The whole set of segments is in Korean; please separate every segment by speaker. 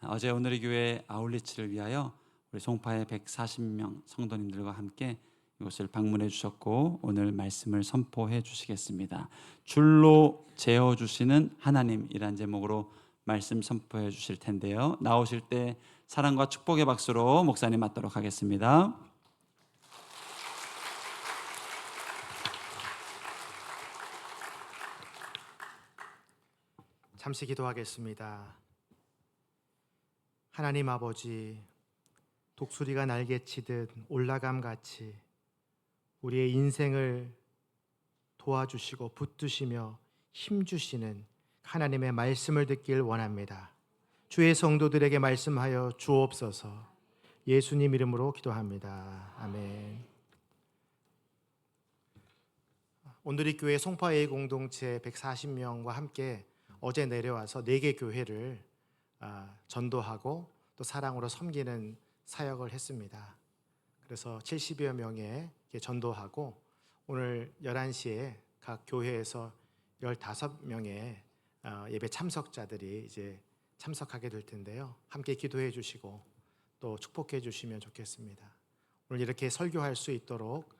Speaker 1: 어제 오늘의 교회 아울리치를 위하여 우리 송파의 140명 성도님들과 함께 이곳을 방문해 주셨고 오늘 말씀을 선포해 주시겠습니다. 줄로 재어 주시는 하나님이란 제목으로 말씀 선포해 주실 텐데요. 나오실 때 사랑과 축복의 박수로 목사님 맞도록 하겠습니다.
Speaker 2: 잠시 기도하겠습니다. 하나님 아버지, 독수리가 날개치듯 올라감같이 우리의 인생을 도와주시고 붙드시며 힘주시는 하나님의 말씀을 듣길 원합니다. 주의 성도들에게 말씀하여 주옵소서. 예수님 이름으로 기도합니다. 아멘. 오늘의 교회 송파의 공동체 140명과 함께 어제 내려와서 4개 교회를 전도하고 또 사랑으로 섬기는 사역을 했습니다. 그래서 70여 명에 전도하고 오늘 11시에 각 교회에서 15명의 예배 참석자들이 이제 참석하게 될 텐데요. 함께 기도해 주시고 또 축복해 주시면 좋겠습니다. 오늘 이렇게 설교할 수 있도록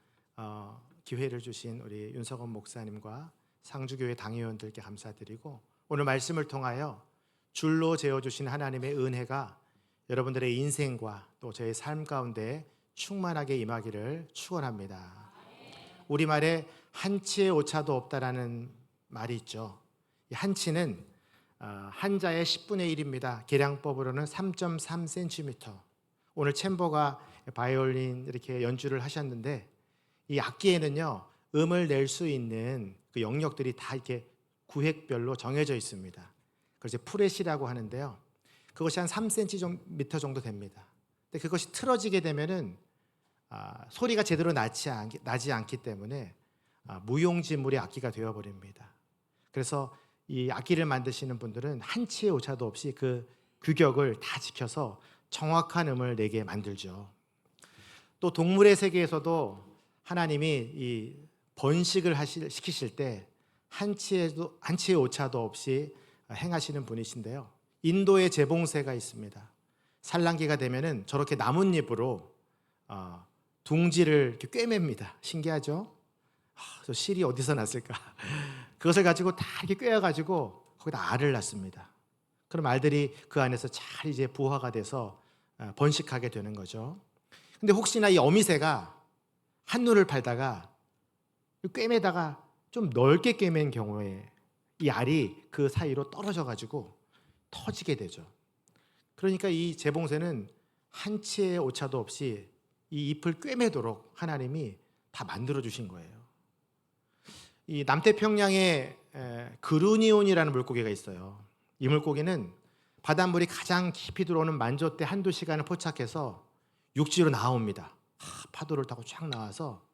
Speaker 2: 기회를 주신 우리 윤석원 목사님과 상주교회 당회원들께 감사드리고 오늘 말씀을 통하여 줄로 재어주신 하나님의 은혜가 여러분들의 인생과 또 저의 삶 가운데 충만하게 임하기를 축원합니다. 우리말에 한치의 오차도 없다라는 말이 있죠. 이 한치는 한자의 10분의 1입니다. 계량법으로는 3.3cm. 오늘 챔버가 바이올린 이렇게 연주를 하셨는데 이 악기에는요 음을 낼 수 있는 그 영역들이 다 이렇게 구획별로 정해져 있습니다. 그래서 프렛이라고 하는데요. 그것이 한 3cm 정도 됩니다. 근데 그것이 틀어지게 되면은 소리가 제대로 나지 않기 때문에 무용지물의 악기가 되어버립니다. 그래서 이 악기를 만드시는 분들은 한치의 오차도 없이 그 규격을 다 지켜서 정확한 음을 내게 만들죠. 또 동물의 세계에서도 하나님이 이 번식을 시키실 때 한치의 오차도 없이 행하시는 분이신데요. 인도에 재봉새가 있습니다. 산란기가 되면은 저렇게 나뭇잎으로 둥지를 이렇게 꿰맵니다. 신기하죠? 저 실이 어디서 났을까? 그것을 가지고 다 이렇게 꿰어가지고 거기다 알을 낳습니다. 그럼 알들이 그 안에서 잘 이제 부화가 돼서 번식하게 되는 거죠. 근데 혹시나 이 어미새가 한눈을 팔다가 꿰매다가 좀 넓게 꿰맨 경우에 이 알이 그 사이로 떨어져 가지고 터지게 되죠. 그러니까 이 재봉새는 한치의 오차도 없이 이 잎을 꿰매도록 하나님이 다 만들어 주신 거예요. 이 남태평양에 그루니온이라는 물고기가 있어요. 이 물고기는 바닷물이 가장 깊이 들어오는 만조 때 한두 시간을 포착해서 육지로 나옵니다. 파도를 타고 쫙 나와서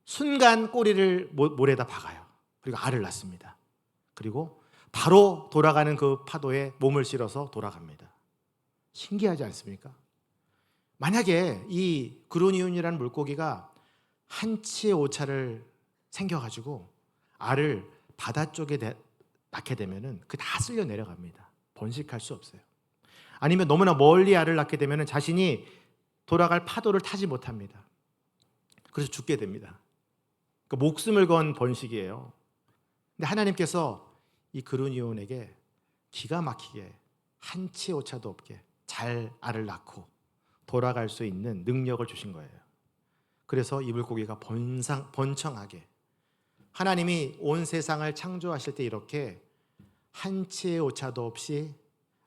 Speaker 2: 순간 꼬리를 모래에다 박아요. 그리고 알을 낳습니다. 그리고 바로 돌아가는 그 파도에 몸을 실어서 돌아갑니다. 신기하지 않습니까? 만약에 이 그루니온이라는 물고기가 한치의 오차를 생겨가지고 알을 바다 쪽에 낳게 되면은 그 다 쓸려 내려갑니다. 번식할 수 없어요. 아니면 너무나 멀리 알을 낳게 되면은 자신이 돌아갈 파도를 타지 못합니다. 그래서 죽게 됩니다. 그러니까 목숨을 건 번식이에요. 근데 하나님께서 이 그루니온에게 기가 막히게 한치의 오차도 없게 잘 알을 낳고 돌아갈 수 있는 능력을 주신 거예요. 그래서 이 물고기가 번창하게 하나님이 온 세상을 창조하실 때 이렇게 한치의 오차도 없이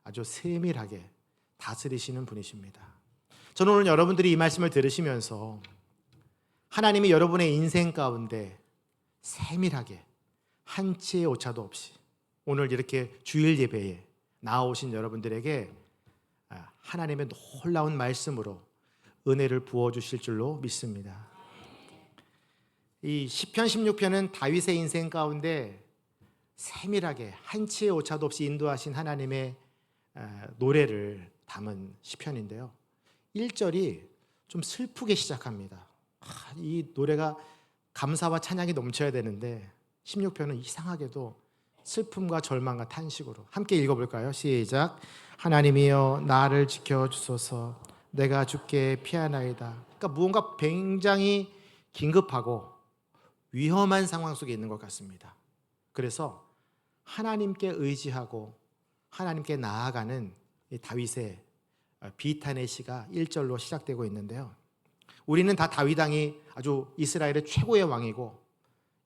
Speaker 2: 아주 세밀하게 다스리시는 분이십니다. 저는 오늘 여러분들이 이 말씀을 들으시면서 하나님이 여러분의 인생 가운데 세밀하게 한치의 오차도 없이 오늘 이렇게 주일 예배에 나오신 여러분들에게 하나님의 놀라운 말씀으로 은혜를 부어주실 줄로 믿습니다. 이 시편 16편은 다윗의 인생 가운데 세밀하게 한치의 오차도 없이 인도하신 하나님의 노래를 담은 시편인데요. 1절이 좀 슬프게 시작합니다. 이 노래가 감사와 찬양이 넘쳐야 되는데 16편은 이상하게도 슬픔과 절망과 탄식으로. 함께 읽어볼까요? 시작. 하나님이여 나를 지켜주소서. 내가 죽게 피하나이다. 그러니까 무언가 굉장히 긴급하고 위험한 상황 속에 있는 것 같습니다. 그래서 하나님께 의지하고 하나님께 나아가는 이 다윗의 비탄의 시가 1절로 시작되고 있는데요. 우리는 다 다윗 왕이 아주 이스라엘의 최고의 왕이고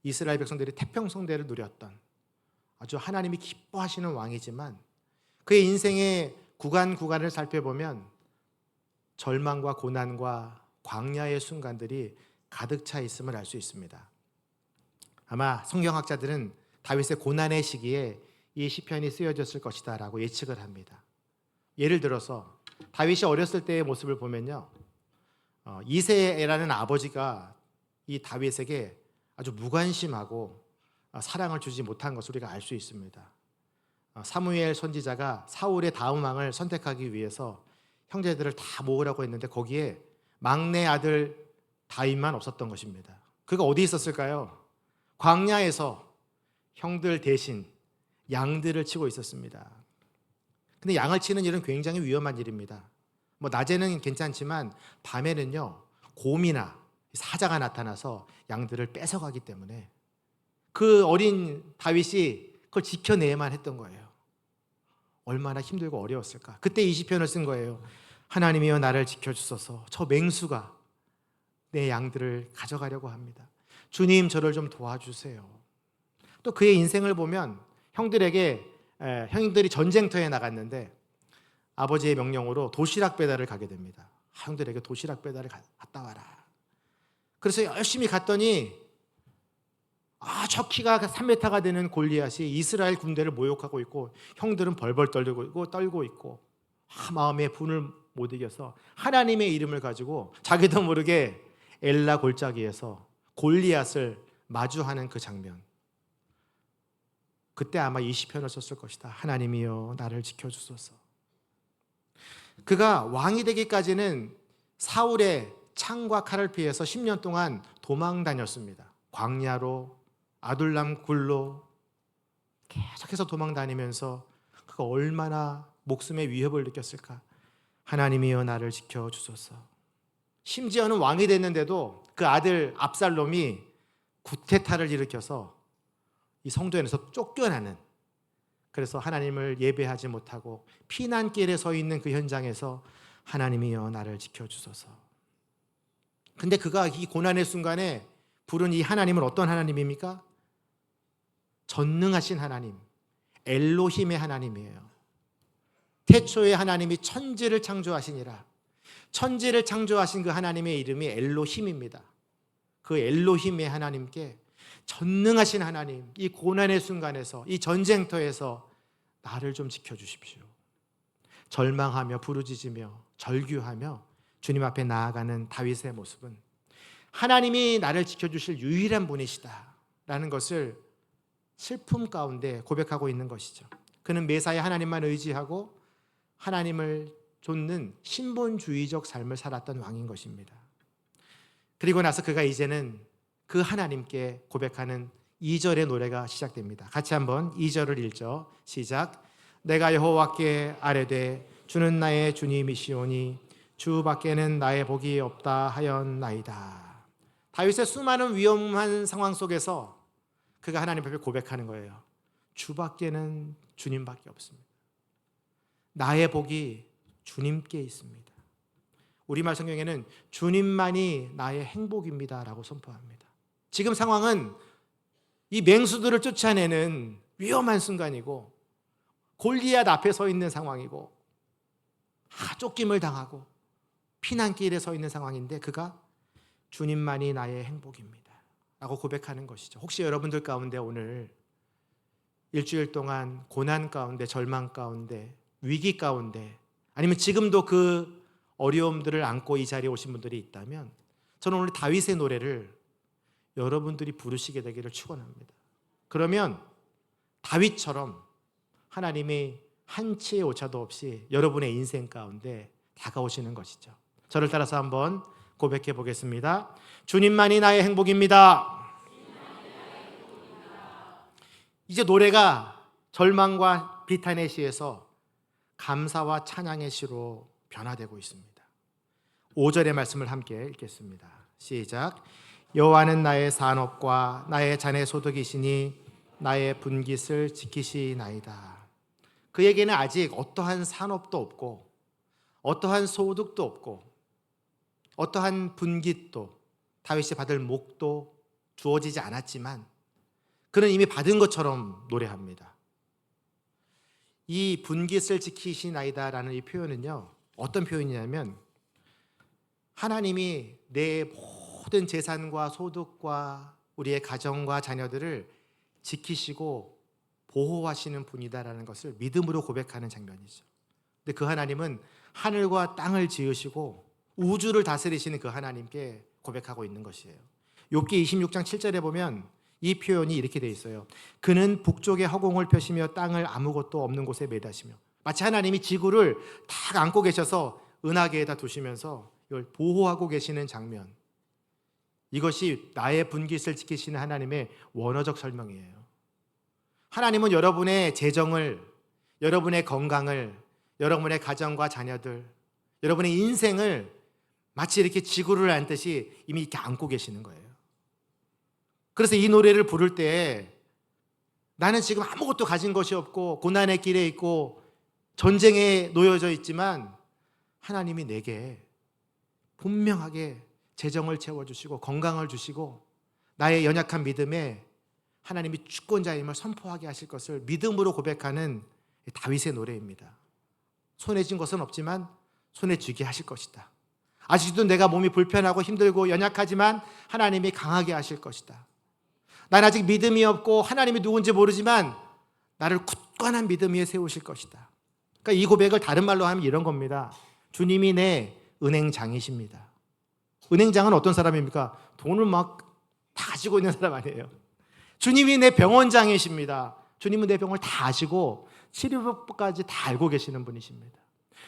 Speaker 2: 이스라엘 백성들이 태평성대를 누렸던 아주 하나님이 기뻐하시는 왕이지만 그의 인생의 구간을 살펴보면 절망과 고난과 광야의 순간들이 가득 차 있음을 알 수 있습니다. 아마 성경학자들은 다윗의 고난의 시기에 이 시편이 쓰여졌을 것이다 라고 예측을 합니다. 예를 들어서 다윗이 어렸을 때의 모습을 보면요, 이새라는 아버지가 이 다윗에게 아주 무관심하고 사랑을 주지 못한 것을 우리가 알 수 있습니다. 사무엘 선지자가 사울의 다음 왕을 선택하기 위해서 형제들을 다 모으라고 했는데 거기에 막내 아들 다윗만 없었던 것입니다. 그가 어디 있었을까요? 광야에서 형들 대신 양들을 치고 있었습니다. 근데 양을 치는 일은 굉장히 위험한 일입니다. 낮에는 괜찮지만 밤에는요, 곰이나 사자가 나타나서 양들을 뺏어가기 때문에 그 어린 다윗이 그걸 지켜내야만 했던 거예요. 얼마나 힘들고 어려웠을까. 그때 이 시편을 쓴 거예요. 하나님이여 나를 지켜주소서. 저 맹수가 내 양들을 가져가려고 합니다. 주님 저를 좀 도와주세요. 또 그의 인생을 보면 형들이 전쟁터에 나갔는데 아버지의 명령으로 도시락 배달을 가게 됩니다. 형들에게 도시락 배달을 갔다 와라. 그래서 열심히 갔더니 저 키가 3m가 되는 골리앗이 이스라엘 군대를 모욕하고 있고 형들은 벌벌 떨고 있고 마음의 분을 못 이겨서 하나님의 이름을 가지고 자기도 모르게 엘라 골짜기에서 골리앗을 마주하는 그 장면. 그때 아마 이 시편을 썼을 것이다. 하나님이여 나를 지켜주소서. 그가 왕이 되기까지는 사울의 창과 칼을 피해서 10년 동안 도망 다녔습니다. 광야로, 아둘람 굴로 계속해서 도망 다니면서 그가 얼마나 목숨의 위협을 느꼈을까. 하나님이여 나를 지켜주소서. 심지어는 왕이 됐는데도 그 아들 압살롬이 구테타를 일으켜서 이 성도에서 쫓겨나는, 그래서 하나님을 예배하지 못하고 피난길에 서 있는 그 현장에서 하나님이여 나를 지켜주소서. 근데 그가 이 고난의 순간에 부른 이 하나님은 어떤 하나님입니까? 전능하신 하나님, 엘로힘의 하나님이에요. 태초에 하나님이 천지를 창조하시니라. 천지를 창조하신 그 하나님의 이름이 엘로힘입니다. 그 엘로힘의 하나님께 전능하신 하나님, 이 고난의 순간에서, 이 전쟁터에서 나를 좀 지켜주십시오. 절망하며 부르짖으며 절규하며 주님 앞에 나아가는 다윗의 모습은 하나님이 나를 지켜주실 유일한 분이시다라는 것을 슬픔 가운데 고백하고 있는 것이죠. 그는 매사에 하나님만 의지하고 하나님을 좇는 신본주의적 삶을 살았던 왕인 것입니다. 그리고 나서 그가 이제는 그 하나님께 고백하는 2절의 노래가 시작됩니다. 같이 한번 2절을 읽죠. 시작. 내가 여호와께 아뢰되 주는 나의 주님이시오니 주 밖에는 나의 복이 없다 하였나이다. 다윗의 수많은 위험한 상황 속에서 그가 하나님 앞에 고백하는 거예요. 주 밖에는 주님밖에 없습니다. 나의 복이 주님께 있습니다. 우리말 성경에는 주님만이 나의 행복입니다 라고 선포합니다. 지금 상황은 이 맹수들을 쫓아내는 위험한 순간이고 골리앗 앞에 서 있는 상황이고 쫓김을 당하고 피난길에 서 있는 상황인데 그가 주님만이 나의 행복입니다 라고 고백하는 것이죠. 혹시 여러분들 가운데 오늘 일주일 동안 고난 가운데, 절망 가운데, 위기 가운데, 아니면 지금도 그 어려움들을 안고 이 자리에 오신 분들이 있다면 저는 오늘 다윗의 노래를 여러분들이 부르시게 되기를 축원합니다. 그러면 다윗처럼 하나님이 한치의 오차도 없이 여러분의 인생 가운데 다가오시는 것이죠. 저를 따라서 한번 고백해 보겠습니다. 주님만이 나의 행복입니다. 이제 노래가 절망과 비탄의 시에서 감사와 찬양의 시로 변화되고 있습니다. 5절의 말씀을 함께 읽겠습니다. 시작. 여호와는 나의 산업과 나의 자네 소득이시니 나의 분깃을 지키시나이다. 그에게는 아직 어떠한 산업도 없고 어떠한 소득도 없고 어떠한 분깃도 다윗이 받을 목도 주어지지 않았지만 그는 이미 받은 것처럼 노래합니다. 이 분깃을 지키시나이다라는 이 표현은요, 어떤 표현이냐면 하나님이 내 모든 재산과 소득과 우리의 가정과 자녀들을 지키시고 보호하시는 분이다라는 것을 믿음으로 고백하는 장면이죠. 근데 그 하나님은 하늘과 땅을 지으시고 우주를 다스리시는 그 하나님께 고백하고 있는 것이에요. 욥기 26장 7절에 보면 이 표현이 이렇게 돼 있어요. 그는 북쪽에 허공을 펴시며 땅을 아무것도 없는 곳에 매다시며, 마치 하나님이 지구를 딱 안고 계셔서 은하계에다 두시면서 이걸 보호하고 계시는 장면. 이것이 나의 분깃을 지키시는 하나님의 원어적 설명이에요. 하나님은 여러분의 재정을, 여러분의 건강을, 여러분의 가정과 자녀들, 여러분의 인생을 마치 이렇게 지구를 안듯이 이미 이렇게 안고 계시는 거예요. 그래서 이 노래를 부를 때 나는 지금 아무것도 가진 것이 없고 고난의 길에 있고 전쟁에 놓여져 있지만 하나님이 내게 분명하게 재정을 채워주시고 건강을 주시고 나의 연약한 믿음에 하나님이 주권자임을 선포하게 하실 것을 믿음으로 고백하는 다윗의 노래입니다. 손에 쥔 것은 없지만 손에 쥐게 하실 것이다. 아직도 내가 몸이 불편하고 힘들고 연약하지만 하나님이 강하게 하실 것이다. 난 아직 믿음이 없고 하나님이 누군지 모르지만 나를 굳건한 믿음 위에 세우실 것이다. 그러니까 이 고백을 다른 말로 하면 이런 겁니다. 주님이 내 은행장이십니다. 은행장은 어떤 사람입니까? 돈을 막 다 가지고 있는 사람 아니에요. 주님이 내 병원장이십니다. 주님은 내 병을 다 아시고 치료법까지 다 알고 계시는 분이십니다.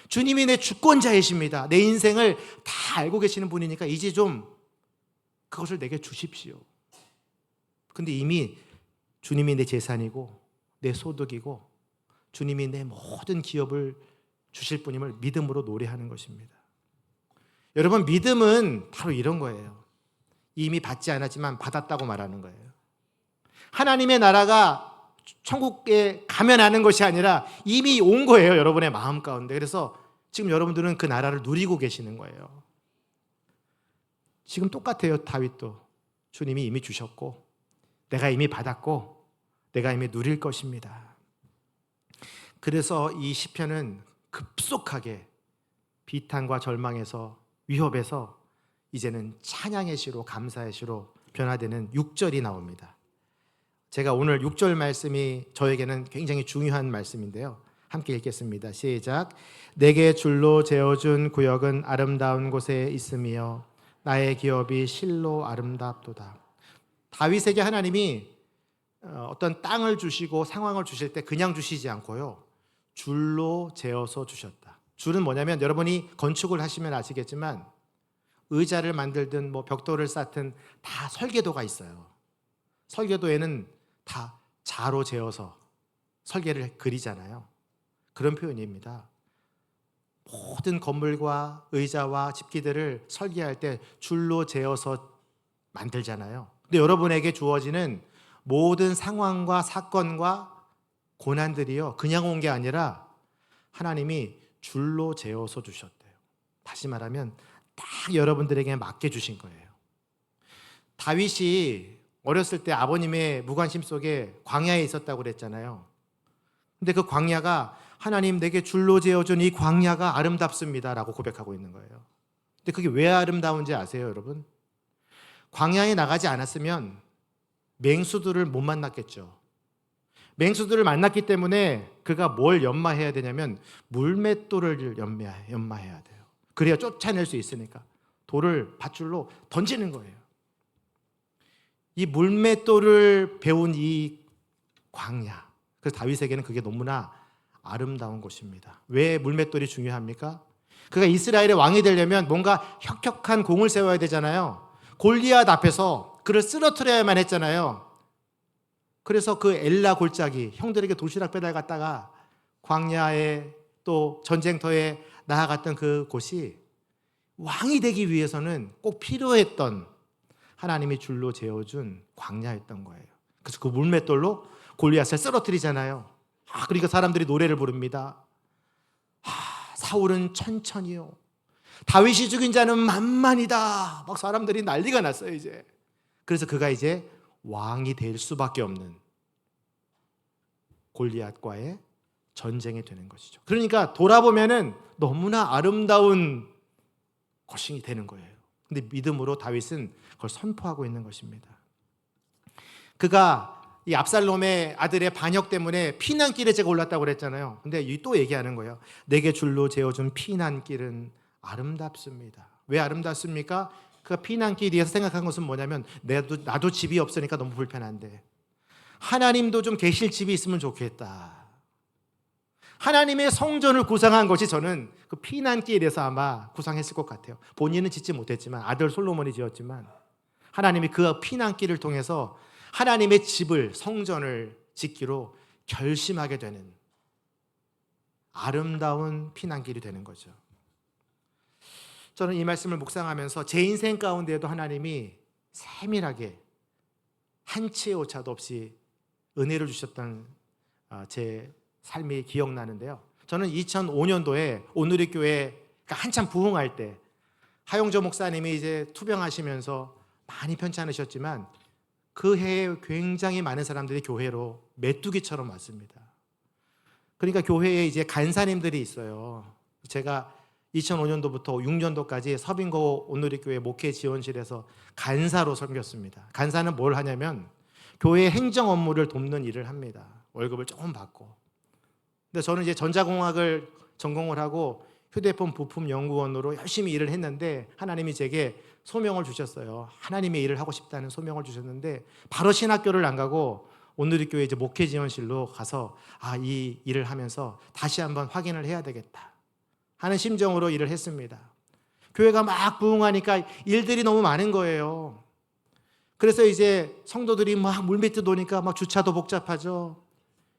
Speaker 2: 주님이 내 주권자이십니다. 내 인생을 다 알고 계시는 분이니까 이제 좀 그것을 내게 주십시오. 근데 이미 주님이 내 재산이고 내 소득이고 주님이 내 모든 기업을 주실 분임을 믿음으로 노래하는 것입니다. 여러분, 믿음은 바로 이런 거예요. 이미 받지 않았지만 받았다고 말하는 거예요. 하나님의 나라가 천국에 가면 하는 것이 아니라 이미 온 거예요, 여러분의 마음 가운데. 그래서 지금 여러분들은 그 나라를 누리고 계시는 거예요. 지금 똑같아요, 다윗도. 주님이 이미 주셨고 내가 이미 받았고 내가 이미 누릴 것입니다. 그래서 이 시편은 급속하게 비탄과 절망에서, 위협에서 이제는 찬양의 시로, 감사의 시로 변화되는 6절이 나옵니다. 제가 오늘 6절 말씀이 저에게는 굉장히 중요한 말씀인데요. 함께 읽겠습니다. 시작. 내게 줄로 재어준 구역은 아름다운 곳에 있으며 나의 기업이 실로 아름답도다. 다윗에게 하나님이 어떤 땅을 주시고 상황을 주실 때 그냥 주시지 않고요, 줄로 재어서 주셨다. 줄은 뭐냐면 여러분이 건축을 하시면 아시겠지만 의자를 만들든 뭐 벽돌을 쌓든 다 설계도가 있어요. 설계도에는 다 자로 재어서 설계를 그리잖아요. 그런 표현입니다. 모든 건물과 의자와 집기들을 설계할 때 줄로 재어서 만들잖아요. 근데 여러분에게 주어지는 모든 상황과 사건과 고난들이요, 그냥 온 게 아니라 하나님이 줄로 재어서 주셨대요. 다시 말하면 딱 여러분들에게 맡겨주신 거예요. 다윗이 어렸을 때 아버님의 무관심 속에 광야에 있었다고 그랬잖아요. 근데 그 광야가 하나님 내게 줄로 재어준 이 광야가 아름답습니다 라고 고백하고 있는 거예요. 근데 그게 왜 아름다운지 아세요, 여러분? 광야에 나가지 않았으면 맹수들을 못 만났겠죠. 맹수들을 만났기 때문에 그가 뭘 연마해야 되냐면 물맷돌을 연마해야 돼요. 그래야 쫓아낼 수 있으니까 돌을 밧줄로 던지는 거예요. 이 물맷돌을 배운 이 광야, 그래서 다윗에게는 그게 너무나 아름다운 곳입니다. 왜 물맷돌이 중요합니까? 그가 이스라엘의 왕이 되려면 뭔가 혁혁한 공을 세워야 되잖아요. 골리앗 앞에서 그를 쓰러뜨려야만 했잖아요. 그래서 그 엘라 골짜기, 형들에게 도시락 배달 갔다가 광야에 또 전쟁터에 나아갔던 그 곳이 왕이 되기 위해서는 꼭 필요했던 하나님이 줄로 재어준 광야였던 거예요. 그래서 그 물맷돌로 골리앗을 쓰러뜨리잖아요. 그러니까 사람들이 노래를 부릅니다. 사울은 천천히요, 다윗이 죽인 자는 만만이다. 막 사람들이 난리가 났어요 이제. 그래서 그가 이제 왕이 될 수밖에 없는 골리앗과의 전쟁이 되는 것이죠. 그러니까 돌아보면은 너무나 아름다운 것이 되는 거예요. 근데 믿음으로 다윗은 그걸 선포하고 있는 것입니다. 그가 이 압살롬의 아들의 반역 때문에 피난길에 제가 올랐다고 그랬잖아요. 근데 또 얘기하는 거예요. 내게 줄로 재어준 피난길은 아름답습니다. 왜 아름답습니까? 그 피난길 위에서 생각한 것은 뭐냐면 나도 집이 없으니까 너무 불편한데 하나님도 좀 계실 집이 있으면 좋겠다. 하나님의 성전을 구상한 것이 저는 그 피난길에서 아마 구상했을 것 같아요. 본인은 짓지 못했지만 아들 솔로몬이 지었지만 하나님이 그 피난길을 통해서 하나님의 집을, 성전을 짓기로 결심하게 되는 아름다운 피난길이 되는 거죠. 저는 이 말씀을 묵상하면서 제 인생 가운데에도 하나님이 세밀하게 한치의 오차도 없이 은혜를 주셨던 제 삶이 기억나는데요. 저는 2005년도에 오누리 교회가 한참 부흥할 때 하용조 목사님이 이제 투병하시면서 많이 편찮으셨지만 그 해에 굉장히 많은 사람들이 교회로 메뚜기처럼 왔습니다. 그러니까 교회에 이제 간사님들이 있어요. 제가 2005년도부터 6년도까지 서빙고 오누리교회 목회 지원실에서 간사로 섬겼습니다. 간사는 뭘 하냐면 교회 행정 업무를 돕는 일을 합니다. 월급을 조금 받고. 근데 저는 이제 전자공학을 전공을 하고 휴대폰 부품 연구원으로 열심히 일을 했는데 하나님이 제게 소명을 주셨어요. 하나님의 일을 하고 싶다는 소명을 주셨는데 바로 신학교를 안 가고 오누리교회 이제 목회 지원실로 가서 이 일을 하면서 다시 한번 확인을 해야 되겠다 하는 심정으로 일을 했습니다. 교회가 막 부흥하니까 일들이 너무 많은 거예요. 그래서 이제 성도들이 막 물밑에 도니까 막 주차도 복잡하죠.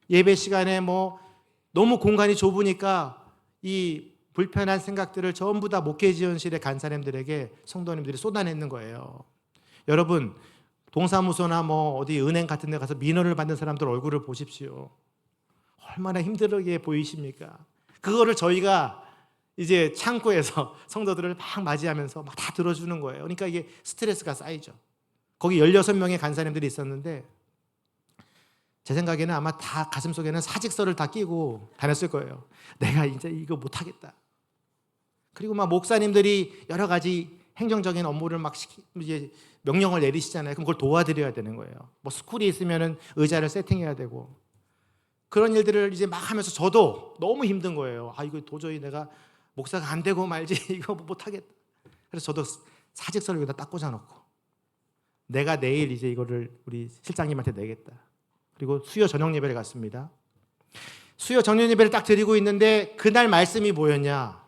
Speaker 2: 예배 시간에 뭐 너무 공간이 좁으니까 이 불편한 생각들을 전부 다 목회 지원실의 간사님들에게 성도님들이 쏟아내는 거예요. 여러분, 동사무소나 뭐 어디 은행 같은 데 가서 민원을 받는 사람들 얼굴을 보십시오. 얼마나 힘들게 보이십니까? 그거를 저희가 이제 창고에서 성도들을 막 맞이하면서 막 다 들어주는 거예요. 그러니까 이게 스트레스가 쌓이죠. 거기 16명의 간사님들이 있었는데 제 생각에는 아마 다 가슴속에는 사직서를 다 끼고 다녔을 거예요. 내가 이제 이거 못하겠다. 그리고 막 목사님들이 여러 가지 행정적인 업무를 막 이제 명령을 내리시잖아요. 그럼 그걸 도와드려야 되는 거예요. 뭐 스쿨이 있으면은 의자를 세팅해야 되고 그런 일들을 이제 막 하면서 저도 너무 힘든 거예요. 이거 도저히 내가 목사가 안 되고 말지 이거 못하겠다. 그래서 저도 사직서를 여기다 딱 꽂아놓고 내가 내일 이제 이거를 우리 실장님한테 내겠다. 그리고 수요 저녁 예배를 갔습니다. 수요 저녁 예배를 딱 드리고 있는데 그날 말씀이 뭐였냐?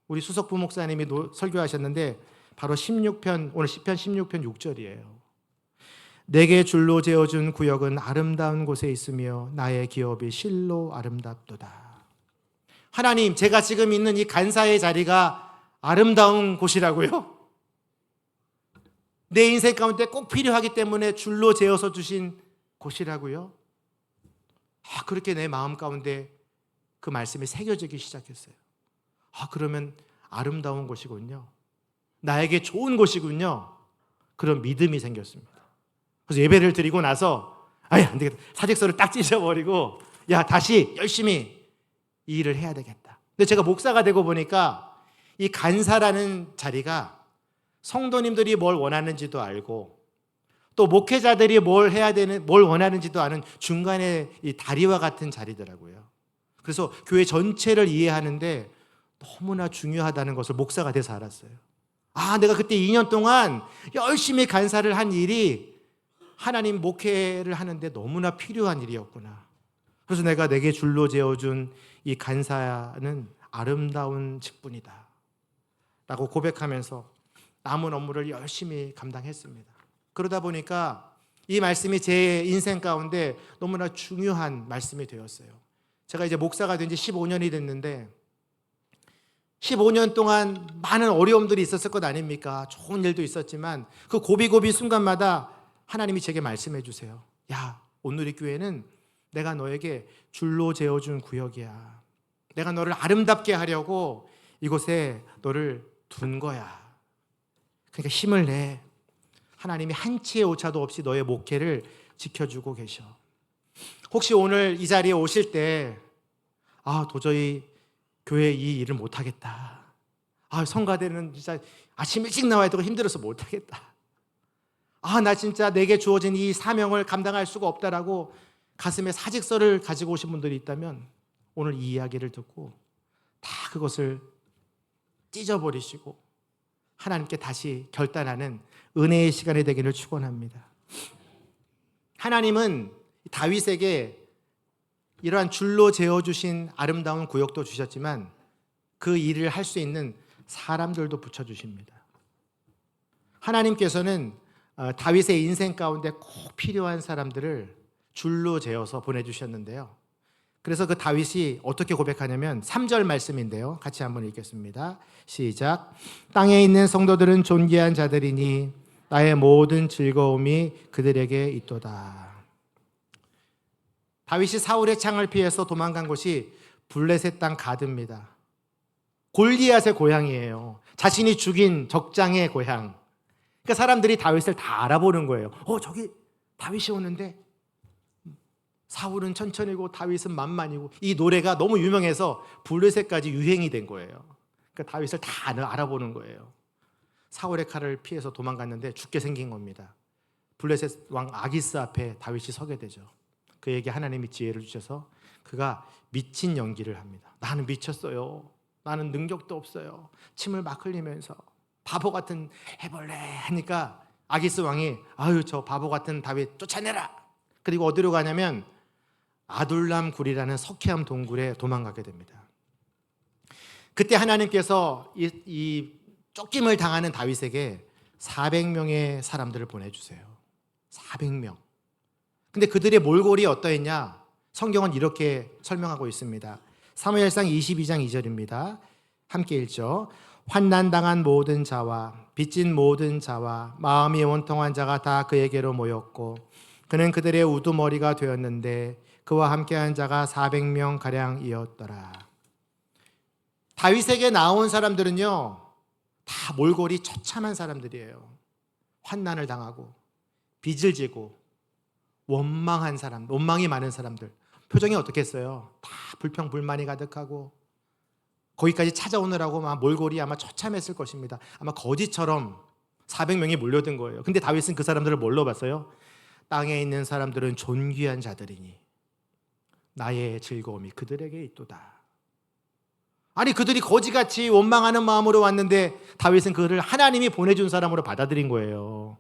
Speaker 2: 우리 수석부 목사님이 설교하셨는데 바로 16편, 오늘 시편 16편 6절이에요. 내게 줄로 재어준 구역은 아름다운 곳에 있으며 나의 기업이 실로 아름답도다. 하나님, 제가 지금 있는 이 간사의 자리가 아름다운 곳이라고요? 내 인생 가운데 꼭 필요하기 때문에 줄로 재어서 주신 곳이라고요? 그렇게 내 마음 가운데 그 말씀이 새겨지기 시작했어요. 그러면 아름다운 곳이군요. 나에게 좋은 곳이군요. 그런 믿음이 생겼습니다. 그래서 예배를 드리고 나서 안 되겠다. 사직서를 딱 찢어버리고 다시 열심히 이 일을 해야 되겠다. 근데 제가 목사가 되고 보니까 이 간사라는 자리가 성도님들이 뭘 원하는지도 알고 또 목회자들이 뭘 원하는지도 아는 중간에 이 다리와 같은 자리더라고요. 그래서 교회 전체를 이해하는데 너무나 중요하다는 것을 목사가 돼서 알았어요. 내가 그때 2년 동안 열심히 간사를 한 일이 하나님 목회를 하는데 너무나 필요한 일이었구나. 그래서 내게 줄로 재어준 이 간사는 아름다운 직분이다 라고 고백하면서 남은 업무를 열심히 감당했습니다. 그러다 보니까 이 말씀이 제 인생 가운데 너무나 중요한 말씀이 되었어요. 제가 이제 목사가 된 지 15년이 됐는데 15년 동안 많은 어려움들이 있었을 것 아닙니까? 좋은 일도 있었지만 그 고비고비 순간마다 하나님이 제게 말씀해 주세요. 야, 온누리교회는 내가 너에게 줄로 재어준 구역이야. 내가 너를 아름답게 하려고 이곳에 너를 둔 거야. 그러니까 힘을 내. 하나님이 한치의 오차도 없이 너의 목회를 지켜주고 계셔. 혹시 오늘 이 자리에 오실 때 도저히 교회 이 일을 못하겠다. 성가대는 진짜 아침 일찍 나와야 되고 힘들어서 못하겠다. 나 진짜 내게 주어진 이 사명을 감당할 수가 없다라고 가슴에 사직서를 가지고 오신 분들이 있다면 오늘 이 이야기를 듣고 다 그것을 찢어버리시고 하나님께 다시 결단하는 은혜의 시간이 되기를 축원합니다. 하나님은 다윗에게 이러한 줄로 재어주신 아름다운 구역도 주셨지만 그 일을 할 수 있는 사람들도 붙여주십니다. 하나님께서는 다윗의 인생 가운데 꼭 필요한 사람들을 줄로 재어서 보내주셨는데요. 그래서 그 다윗이 어떻게 고백하냐면 3절 말씀인데요. 같이 한번 읽겠습니다. 시작. 땅에 있는 성도들은 존귀한 자들이니 나의 모든 즐거움이 그들에게 있도다. 다윗이 사울의 창을 피해서 도망간 곳이 블레셋 땅 가드입니다. 골리앗의 고향이에요. 자신이 죽인 적장의 고향. 그러니까 사람들이 다윗을 다 알아보는 거예요. 저기 다윗이 오는데 사울은 천천히고 다윗은 만만이고, 이 노래가 너무 유명해서 블레셋까지 유행이 된 거예요. 그러니까 다윗을 다 알아보는 거예요. 사울의 칼을 피해서 도망갔는데 죽게 생긴 겁니다. 블레셋 왕 아기스 앞에 다윗이 서게 되죠. 그에게 하나님이 지혜를 주셔서 그가 미친 연기를 합니다. 나는 미쳤어요. 나는 능력도 없어요. 침을 막 흘리면서 바보 같은 해볼래 하니까 아기스 왕이 저 바보 같은 다윗 쫓아내라. 그리고 어디로 가냐면 아둘람 굴이라는 석회암 동굴에 도망가게 됩니다. 그때 하나님께서 이 쫓김을 당하는 다윗에게 400명의 사람들을 보내주세요. 400명. 근데 그들의 몰골이 어떠했냐? 성경은 이렇게 설명하고 있습니다. 사무엘상 22장 2절입니다. 함께 읽죠. 환난당한 모든 자와 빚진 모든 자와 마음이 원통한 자가 다 그에게로 모였고 그는 그들의 우두머리가 되었는데 그와 함께한 자가 400명 가량이었더라. 다윗에게 나온 사람들은요, 다 몰골이 처참한 사람들이에요. 환난을 당하고 빚을 지고 원망한 사람, 원망이 많은 사람들. 표정이 어떻겠어요? 다 불평 불만이 가득하고 거기까지 찾아오느라고 막 몰골이 아마 처참했을 것입니다. 아마 거지처럼 400명이 몰려든 거예요. 근데 다윗은 그 사람들을 뭘로 봤어요? 땅에 있는 사람들은 존귀한 자들이니 나의 즐거움이 그들에게 있도다. 아니, 그들이 거지같이 원망하는 마음으로 왔는데 다윗은 그를 하나님이 보내준 사람으로 받아들인 거예요.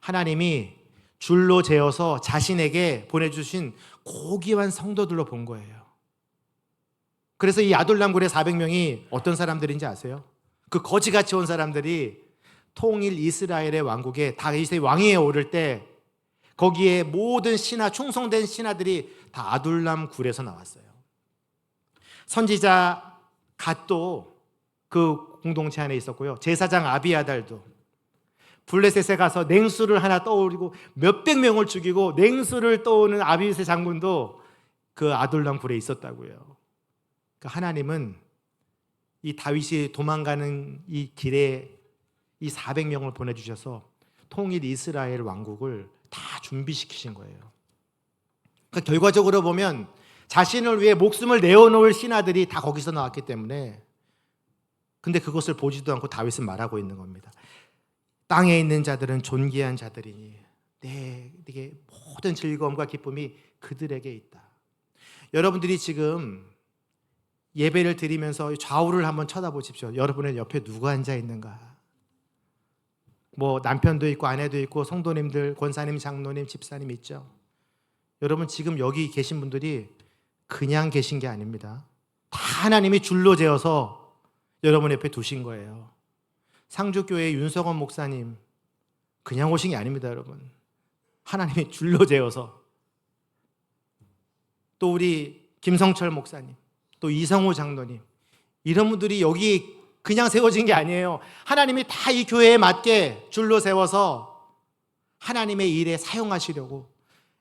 Speaker 2: 하나님이 줄로 재어서 자신에게 보내주신 고귀한 성도들로 본 거예요. 그래서 이 아둘람굴의 400명이 어떤 사람들인지 아세요? 그 거지같이 온 사람들이 통일 이스라엘의 왕국에 다윗의 왕위에 오를 때 거기에 모든 신하, 충성된 신하들이 다 아둘람 굴에서 나왔어요. 선지자 갓도 그 공동체 안에 있었고요. 제사장 아비아달도 블레셋에 가서 냉수를 하나 떠오르고 몇백 명을 죽이고 냉수를 떠오는 아비세 장군도 그 아둘람 굴에 있었다고요. 그러니까 하나님은 이 다윗이 도망가는 이 길에 이 400명을 보내주셔서 통일 이스라엘 왕국을 다 준비시키신 거예요. 그러니까 결과적으로 보면 자신을 위해 목숨을 내어놓을 신하들이 다 거기서 나왔기 때문에, 근데 그것을 보지도 않고 다윗은 말하고 있는 겁니다. 땅에 있는 자들은 존귀한 자들이니 내게 모든 즐거움과 기쁨이 그들에게 있다. 여러분들이 지금 예배를 드리면서 좌우를 한번 쳐다보십시오. 여러분의 옆에 누가 앉아 있는가? 뭐 남편도 있고 아내도 있고 성도님들, 권사님, 장로님, 집사님 있죠. 여러분 지금 여기 계신 분들이 그냥 계신 게 아닙니다. 다 하나님이 줄로 재어서 여러분 옆에 두신 거예요. 상주교회 윤석원 목사님 그냥 오신 게 아닙니다, 여러분. 하나님이 줄로 재어서 또 우리 김성철 목사님, 또 이성호 장로님, 이런 분들이 여기 그냥 세워진 게 아니에요. 하나님이 다 이 교회에 맞게 줄로 세워서 하나님의 일에 사용하시려고,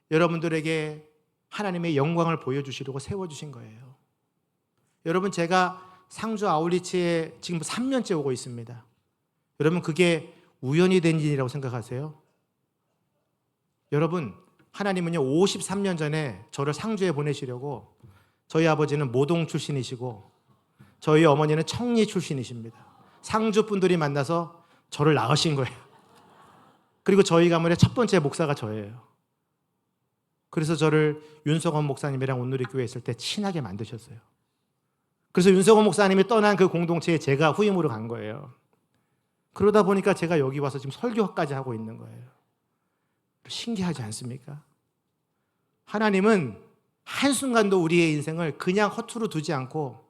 Speaker 2: 여러분들에게 하나님의 영광을 보여주시려고 세워주신 거예요. 여러분, 제가 상주 아울리치에 지금 3년째 오고 있습니다. 여러분, 그게 우연이 된 일이라고 생각하세요? 여러분, 하나님은요 53년 전에 저를 상주에 보내시려고, 저희 아버지는 모동 출신이시고 저희 어머니는 청리 출신이십니다. 상주 분들이 만나서 저를 낳으신 거예요. 그리고 저희 가문의 첫 번째 목사가 저예요. 그래서 저를 윤석원 목사님이랑 온누리교회에 있을 때 친하게 만드셨어요. 그래서 윤석원 목사님이 떠난 그 공동체에 제가 후임으로 간 거예요. 그러다 보니까 제가 여기 와서 지금 설교까지 하고 있는 거예요. 신기하지 않습니까? 하나님은 한순간도 우리의 인생을 그냥 허투루 두지 않고,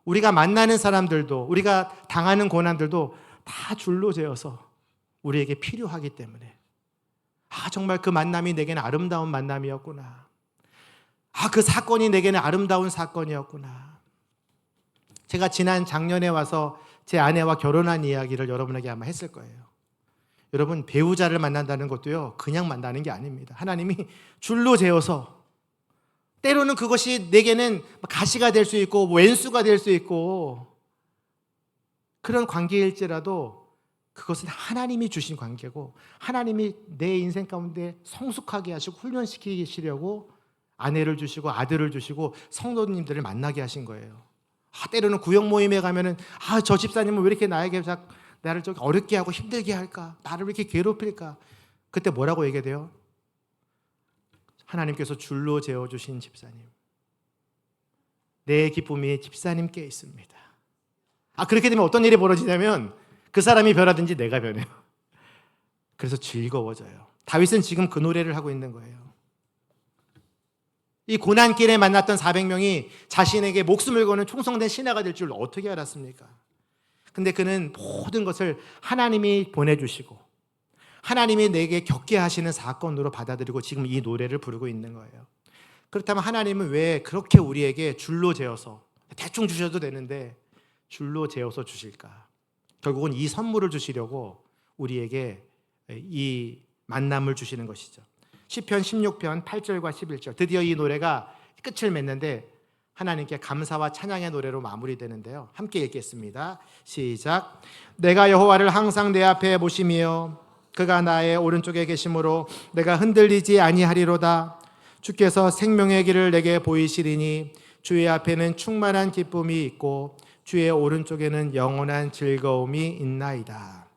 Speaker 2: 우리가 만나는 사람들도, 우리가 당하는 고난들도 다 줄로 재어서 우리에게 필요하기 때문에, 정말 그 만남이 내게는 아름다운 만남이었구나. 그 사건이 내게는 아름다운 사건이었구나. 제가 지난 작년에 와서 제 아내와 결혼한 이야기를 여러분에게 아마 했을 거예요. 여러분, 배우자를 만난다는 것도요 그냥 만나는 게 아닙니다. 하나님이 줄로 재어서, 때로는 그것이 내게는 가시가 될 수 있고 왼수가 될 수 있고 그런 관계일지라도 그것은 하나님이 주신 관계고, 하나님이 내 인생 가운데 성숙하게 하시고 훈련시키시려고 아내를 주시고 아들을 주시고 성도님들을 만나게 하신 거예요. 때로는 구역 모임에 가면은 저 집사님은 왜 이렇게 나를 좀 어렵게 하고 힘들게 할까? 나를 왜 이렇게 괴롭힐까? 그때 뭐라고 얘기해야 돼요? 하나님께서 줄로 재어주신 집사님, 내 기쁨이 집사님께 있습니다. 그렇게 되면 어떤 일이 벌어지냐면 그 사람이 변하든지 내가 변해요. 그래서 즐거워져요. 다윗은 지금 그 노래를 하고 있는 거예요. 이 고난길에 만났던 400명이 자신에게 목숨을 거는 충성된 신하가 될 줄 어떻게 알았습니까? 근데 그는 모든 것을 하나님이 보내주시고 하나님이 내게 겪게 하시는 사건으로 받아들이고 지금 이 노래를 부르고 있는 거예요. 그렇다면 하나님은 왜 그렇게 우리에게 줄로 재어서, 대충 주셔도 되는데 줄로 재어서 주실까? 결국은 이 선물을 주시려고 우리에게 이 만남을 주시는 것이죠. 시편 16편 8절과 11절, 드디어 이 노래가 끝을 맺는데 하나님께 감사와 찬양의 노래로 마무리되는데요. 함께 읽겠습니다. 시작. 내가 여호와를 항상 내 앞에 모시며 그가 나의 오른쪽에 계심으로 내가 흔들리지 아니하리로다. 주께서 생명의 길을 내게 보이시리니 주의 앞에는 충만한 기쁨이 있고 주의 오른쪽에는 영원한 즐거움이 있나이다.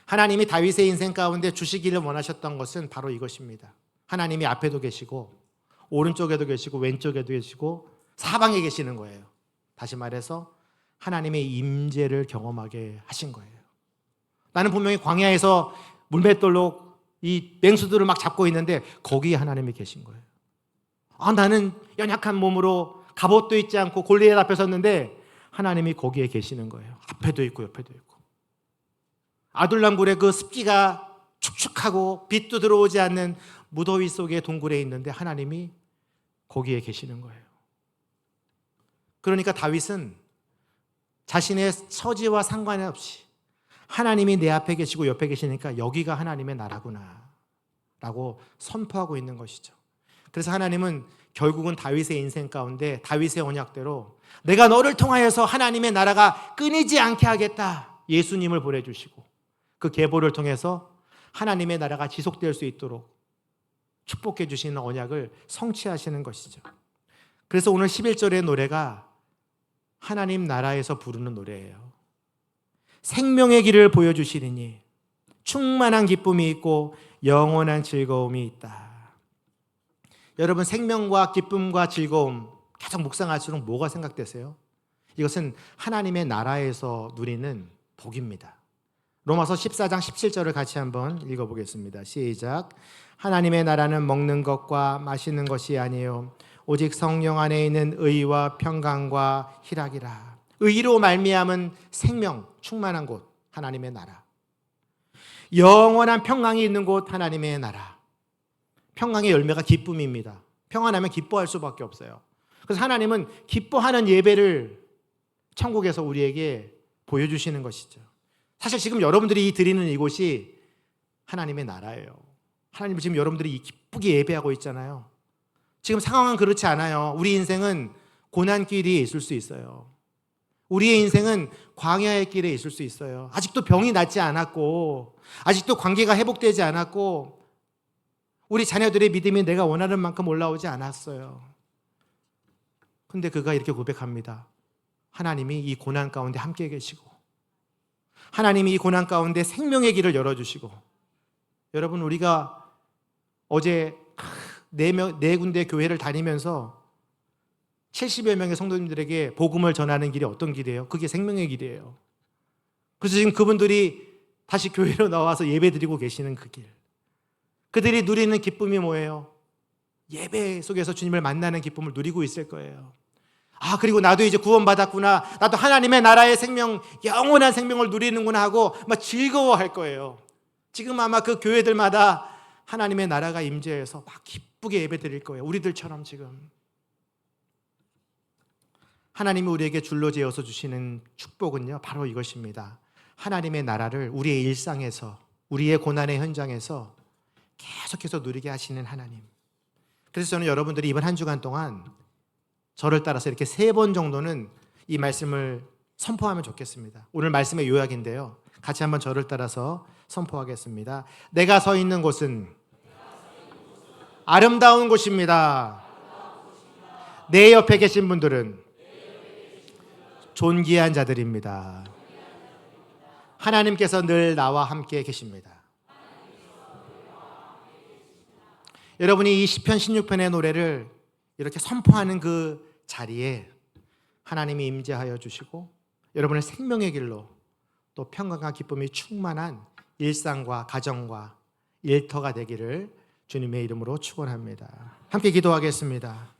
Speaker 2: 하나님이 다윗의 인생 가운데 주시기를 원하셨던 것은 바로 이것입니다. 하나님이 앞에도 계시고 오른쪽에도 계시고 왼쪽에도 계시고 사방에 계시는 거예요. 다시 말해서 하나님의 임재를 경험하게 하신 거예요. 나는 분명히 광야에서 물맷돌로 이 맹수들을 막 잡고 있는데 거기에 하나님이 계신 거예요. 나는 연약한 몸으로 갑옷도 입지 않고 골리앗 앞에 섰는데 하나님이 거기에 계시는 거예요. 앞에도 있고 옆에도 있고. 아둘람굴의 그 습기가 축축하고 빛도 들어오지 않는 무더위 속의 동굴에 있는데 하나님이 거기에 계시는 거예요. 그러니까 다윗은 자신의 처지와 상관없이 하나님이 내 앞에 계시고 옆에 계시니까 여기가 하나님의 나라구나 라고 선포하고 있는 것이죠. 그래서 하나님은 결국은 다윗의 인생 가운데 다윗의 언약대로 내가 너를 통하여서 하나님의 나라가 끊이지 않게 하겠다, 예수님을 보내주시고 그 계보를 통해서 하나님의 나라가 지속될 수 있도록 축복해 주시는 언약을 성취하시는 것이죠. 그래서 오늘 11절의 노래가 하나님 나라에서 부르는 노래예요. 생명의 길을 보여주시리니 충만한 기쁨이 있고 영원한 즐거움이 있다. 여러분, 생명과 기쁨과 즐거움 계속 묵상할수록 뭐가 생각되세요? 이것은 하나님의 나라에서 누리는 복입니다. 로마서 14장 17절을 같이 한번 읽어보겠습니다. 시작. 하나님의 나라는 먹는 것과 마시는 것이 아니요 오직 성령 안에 있는 의와 평강과 희락이라. 의로 말미암은 생명, 충만한 곳, 하나님의 나라. 영원한 평강이 있는 곳 하나님의 나라. 평강의 열매가 기쁨입니다. 평안하면 기뻐할 수밖에 없어요. 그래서 하나님은 기뻐하는 예배를 천국에서 우리에게 보여주시는 것이죠. 사실 지금 여러분들이 드리는 이곳이 하나님의 나라예요. 하나님을 지금 여러분들이 기쁘게 예배하고 있잖아요. 지금 상황은 그렇지 않아요. 우리 인생은 고난길이 있을 수 있어요. 우리의 인생은 광야의 길에 있을 수 있어요. 아직도 병이 낫지 않았고, 아직도 관계가 회복되지 않았고, 우리 자녀들의 믿음이 내가 원하는 만큼 올라오지 않았어요. 근데 그가 이렇게 고백합니다. 하나님이 이 고난 가운데 함께 계시고, 하나님이 이 고난 가운데 생명의 길을 열어주시고, 여러분, 우리가 어제 네 군데 교회를 다니면서 70여 명의 성도님들에게 복음을 전하는 길이 어떤 길이에요? 그게 생명의 길이에요. 그래서 지금 그분들이 다시 교회로 나와서 예배 드리고 계시는 그 길. 그들이 누리는 기쁨이 뭐예요? 예배 속에서 주님을 만나는 기쁨을 누리고 있을 거예요. 아, 그리고 나도 이제 구원받았구나. 나도 하나님의 나라의 생명, 영원한 생명을 누리는구나 하고 막 즐거워할 거예요. 지금 아마 그 교회들마다 하나님의 나라가 임재해서 막 기쁘게 예배 드릴 거예요. 우리들처럼 지금. 하나님이 우리에게 줄로 재어서 주시는 축복은요, 바로 이것입니다. 하나님의 나라를 우리의 일상에서, 우리의 고난의 현장에서 계속해서 누리게 하시는 하나님. 그래서 저는 여러분들이 이번 한 주간 동안 저를 따라서 이렇게 3번 정도는 이 말씀을 선포하면 좋겠습니다. 오늘 말씀의 요약인데요. 같이 한번 저를 따라서 선포하겠습니다. 내가 서 있는 곳은 아름다운 곳입니다. 내 옆에 계신 분들은 존귀한 자들입니다. 하나님께서 늘 나와 함께 계십니다. 여러분이 이 시편 16편의 노래를 이렇게 선포하는 그 자리에 하나님이 임재하여 주시고 여러분의 생명의 길로 또 평강과 기쁨이 충만한 일상과 가정과 일터가 되기를 주님의 이름으로 축원합니다. 함께 기도하겠습니다.